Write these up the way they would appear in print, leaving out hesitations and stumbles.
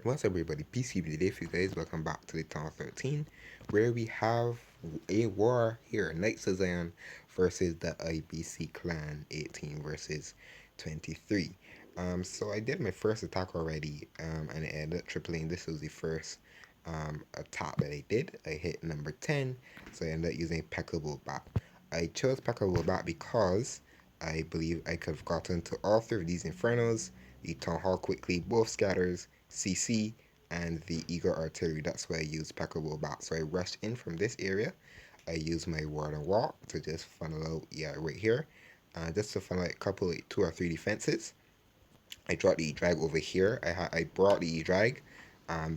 What's up, everybody? Peace be with you guys. Welcome back to the Town 13, where we have a war here. Knights of Zion versus the I.B.C clan 18 versus 23. So I did my first attack already, and it ended up tripling. This was the first attack that I did. I hit number 10, so I ended up using Peckable Bat. I chose Peckable Bat because I believe I could have gotten to all three of these Infernos, the Town Hall quickly, both scatters, CC, and the Eagle Artillery. That's why I used Peckable Bat. So I rushed in from this area. I used my Ward and Walk to just funnel out, yeah, right here. Just to funnel out a couple, like, two or three defenses. I dropped the drag over here. I brought the drag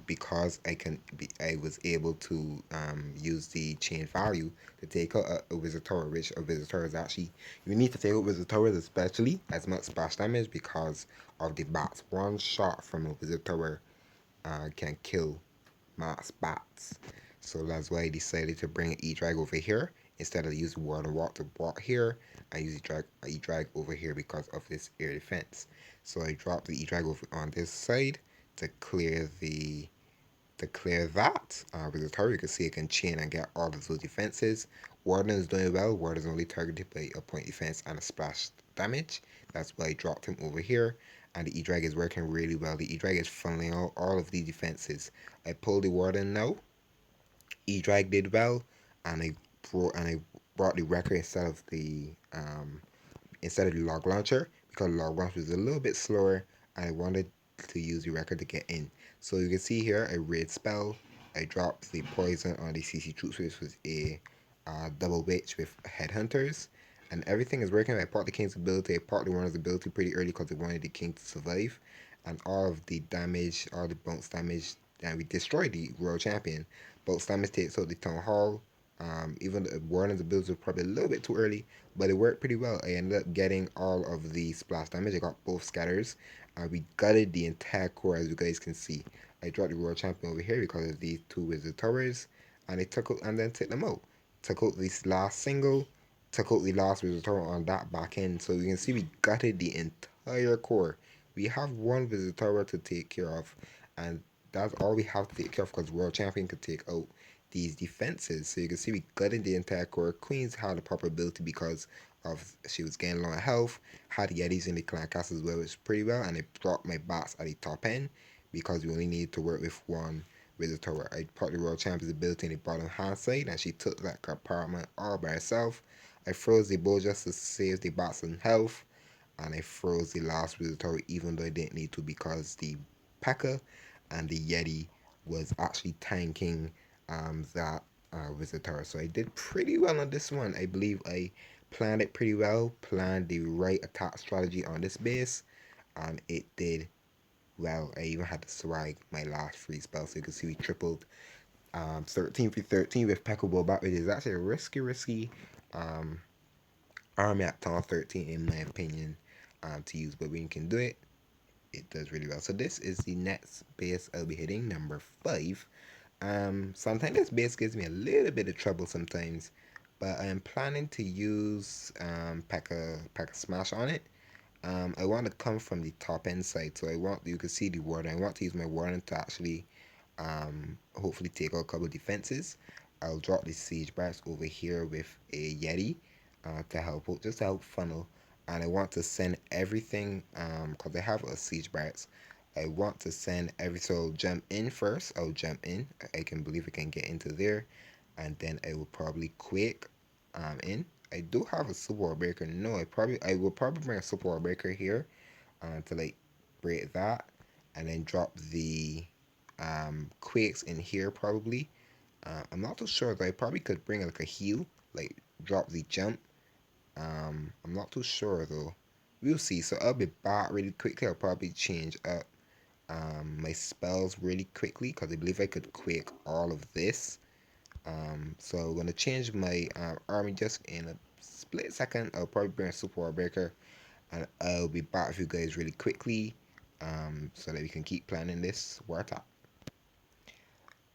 because I was able to use the chain value to take out a visitor, which a visitor is actually, you need to take out visitors especially as much splash damage because of the bats. One shot from a visitor can kill mass bats. So that's why I decided to bring E-Drag over here instead of using Ward and Walk to block here. I use E-Drag over here because of this air defense. So I dropped the E-Drag over on this side to clear that. With the tower, you can see it can chain and get all of those defenses. Warden is doing well. Warden is only targeted by a point defense and a splash damage. That's why I dropped him over here. And the E-Drag is working really well. The E-Drag is funneling out all of the defenses. I pulled the Warden now. E-Drag did well, and I brought the record instead of the log launcher because the log launcher was a little bit slower. I wanted to use the record to get in. So you can see here I raid spell. I dropped the poison on the CC troops, which was a double witch with headhunters. And everything is working. I popped the king's ability. I popped the runner's ability pretty early because I wanted the king to survive. And all of the damage, all the bounce damage, and we destroyed the royal champion. Bounce damage takes out the town hall. Even the warden's ability was probably a little bit too early, but it worked pretty well. I ended up getting all of the splash damage. I got both scatters. We gutted the entire core, as you guys can see. I dropped the Royal Champion over here because of these two Wizard Towers, and I took out and then took them out. Took out this last single, took out the last Wizard Tower on that back end. So you can see we gutted the entire core. We have one Wizard Tower to take care of, and that's all we have to take care of because Royal Champion could take out these defenses. So you can see we gutted the entire core. Queens had a proper ability because of she was getting low on health. Had Yetis in the clan cast as well, which was pretty well, and I dropped my bats at the top end because we only needed to work with one visitor. I put the Royal Champion's ability in the bottom hand side, and she took that compartment all by herself. I froze the bow just to save the bats in health, and I froze the last visitor even though I didn't need to because the P.E.K.K.A. and the Yeti was actually tanking that visitor. So I did pretty well on this one. I believe I planned it pretty well, planned the right attack strategy on this base, and it did well. I even had to swag my last free spell, so you can see we tripled 13 for 13 with Peckable Bat, which is actually a risky um, army at town 13 in my opinion to use, but when you can do it, it does really well. So this is the next base I'll be hitting, number 5. Sometimes this base gives me a little bit of trouble sometimes, but I'm planning to use P.E.K.K.A Smash on it. I want to come from the top end side, so you can see the warden. I want to use my warden to actually hopefully take out a couple of defenses. I'll drop the siege bats over here with a Yeti to help out, just to help funnel. And I want to send everything because I have a siege bats. I want to send so I'll jump in first. I'll jump in. I can believe I can get into there, and then I will probably quake in. I do have a support breaker. No, I will probably bring a support breaker here to like break that, and then drop the quakes in here probably. I'm not too sure though. I probably could bring like a heal, like drop the jump. I'm not too sure though. We'll see. So I'll be back really quickly. I'll probably change up my spells really quickly because I believe I could quake all of this. So I'm gonna change my army just in a split second. I'll probably bring a super war breaker, and I'll be back with you guys really quickly, so that we can keep planning this war attack.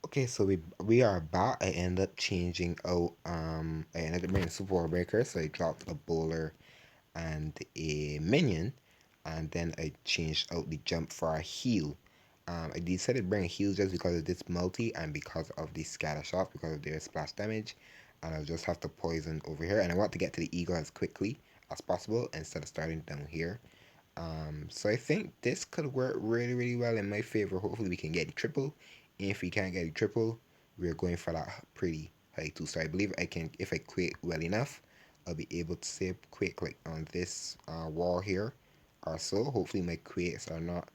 Okay, so we are back. I ended up changing out. I ended up bringing a super war breaker, so I dropped a bowler and a minion, and then I changed out the jump for a heal. I decided to bring heals just because of this multi and because of the scatter shots, because of their splash damage. And I'll just have to poison over here. And I want to get to the eagle as quickly as possible instead of starting down here. So I think this could work really, really well in my favor. Hopefully we can get the triple. And if we can't get the triple, we're going for that pretty high two. So I believe I can, if I quake well enough, I'll be able to save quake like on this wall here or so. Hopefully my quakes are not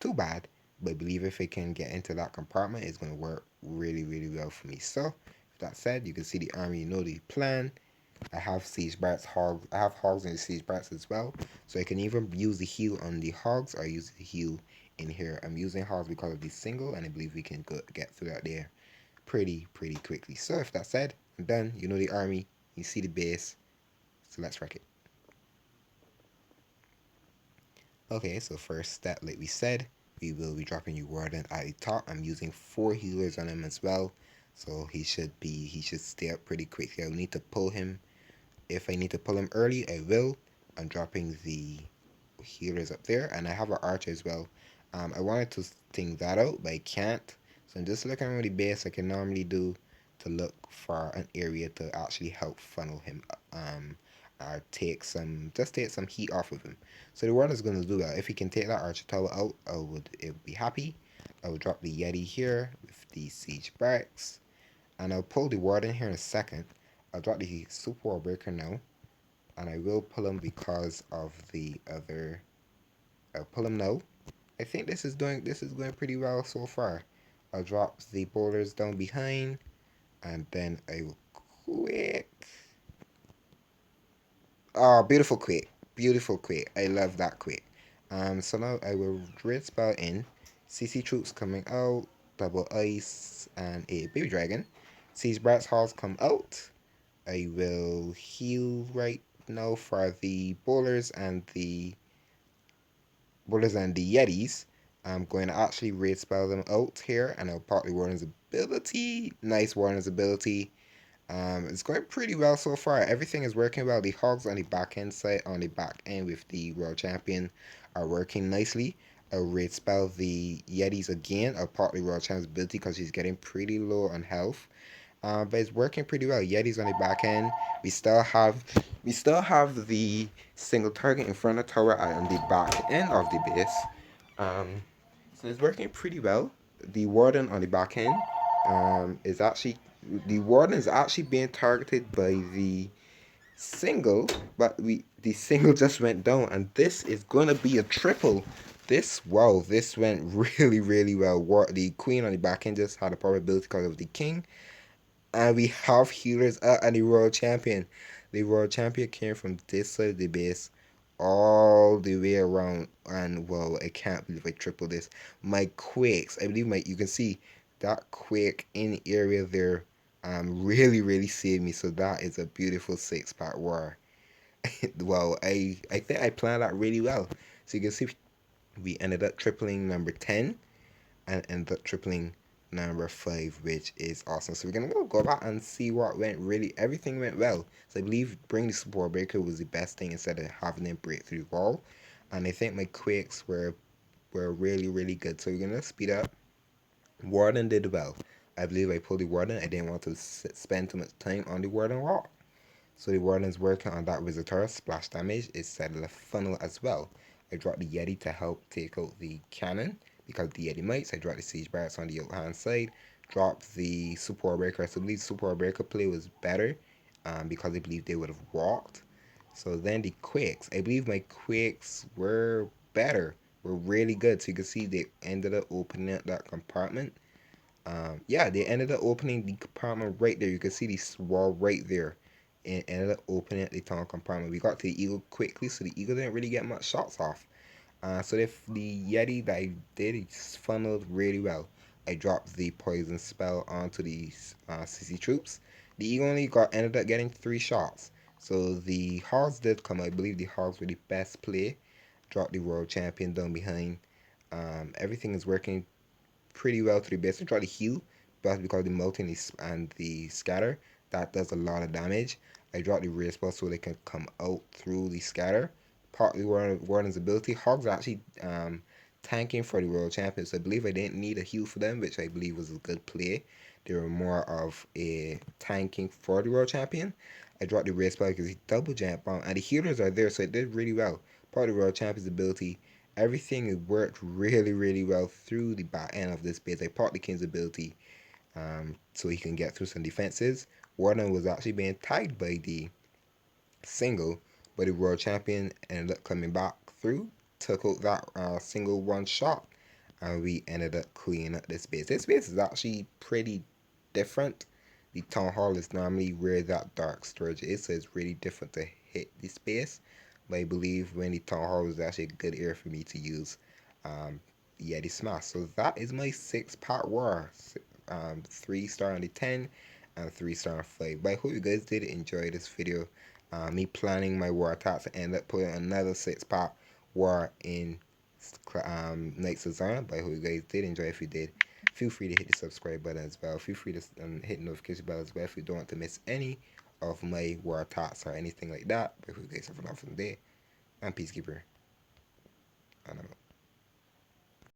too bad. But I believe if I can get into that compartment, it's going to work really, really well for me. So, with that said, you can see the army, you know the plan. I have siege bats, hogs. I have hogs in the siege bats as well. So I can even use the heal on the hogs or use the heal in here. I'm using hogs because of the single, and I believe we can get through that there pretty quickly. So if that's said, I'm done. You know the army. You see the base. So let's wreck it. Okay, so first step, like we said, we will be dropping you Warden at the top. I'm using 4 healers on him as well. So he should stay up pretty quickly. I'll need to pull him. If I need to pull him early, I will. I'm dropping the healers up there, and I have an archer as well. I wanted to think that out, but I can't. So I'm just looking around the base I can normally do to look for an area to actually help funnel him. Or just take some heat off of him. So the warden is going to do that. If he can take that archer tower out, it would be happy. I will drop the Yeti here with the siege barracks, and I'll pull the warden here in a second. I'll drop the super wall breaker now, and I will pull him because of the other. I'll pull him now. I think this is going pretty well so far. I'll drop the boulders down behind, and then I will quick. Oh, beautiful quick, beautiful quick. I love that quick. So now I will dread spell in. CC troops coming out, double ice, and a baby dragon. Siege brats halls come out. I will heal right now for the bowlers and the yetis. I'm going to actually raid spell them out here, and I'll partly Warden's ability. Nice Warden's ability. It's going pretty well so far. Everything is working well. The hogs on the back end side, on the back end with the world champion, are working nicely. I'll raid spell the yetis again. I'll partly world champion's ability because he's getting pretty low on health. But it's working pretty well. Yeti's on the back end. We still have the single target in front of the tower on the back end of the base. Um, so it's working pretty well. The warden on the back end is actually the warden is actually being targeted by the single, but the single just went down, and this is gonna be a triple. This went really well. The queen on the back end just had a probability because of the king, and we have healers and the world champion. The world champion came from this side of the base all the way around, and well, I can't believe I tripled this. My quakes, I believe you can see that quake in the area there really saved me. So that is a beautiful 6-part war. Well, I think I planned that really well. So you can see we ended up tripling number 10 and end up tripling number 5, which is awesome. So we're gonna go back and see what went really. Everything went well. So I believe bringing the support breaker was the best thing instead of having them break through the wall. And I think my quakes were really good. So we're gonna speed up. Warden did well. I believe I pulled the warden. I didn't want to spend too much time on the warden wall. So the warden's working on that visitor. Splash damage is set a funnel as well. I dropped the Yeti to help take out the cannon because the Yeti mites. I dropped the siege barracks on the out hand side. Dropped the support breaker. So I believe support breaker play was better because I believe they would have walked. So then the quakes. I believe my quakes were better. Were really good. So you can see they ended up opening up that compartment. Yeah, they ended up opening the compartment right there. You can see this wall right there. And ended up opening the tunnel compartment. We got to the eagle quickly, so the eagle didn't really get much shots off. So if the Yeti that I did, it funneled really well. I dropped the poison spell onto the CC troops. The eagle only ended up getting 3 shots. So the hogs did come. I believe the hogs were the best play. Dropped the world champion down behind. Everything is working pretty well to the base. I try to heal, but because the melting and the scatter, that does a lot of damage. I drop the raid spell so they can come out through the scatter. Partly Warden's ability. Hogs actually tanking for the world champions. I believe I didn't need a heal for them, which I believe was a good play. They were more of a tanking for the world champion. I dropped the race spell because he double jump bomb, and the healers are there, so it did really well. Part of the world champion's ability, everything worked really, really well through the back end of this base. I part the king's ability, so he can get through some defenses. Warden was actually being tagged by the single, but the world champion ended up coming back through, took out that single one shot, and we ended up cleaning up this base. This base is actually pretty different. The town hall is normally where that dark storage is, so it's really different to hit this base. But I believe when the town hall was actually a good area for me to use um, Yeti Smash. So that is my 6-part war. 3 star on the 10 and 3 star on 5. But I hope you guys did enjoy this video. Me planning my war attacks and end up putting another 6-part war in Knights of Zion. But I hope you guys did enjoy. If you did, feel free to hit the subscribe button as well. Feel free to hit the notification bell as well if you don't want to miss any of my war attacks or anything like that. But I hope you guys have an awesome day. I'm Peacekeeper. And I'm out.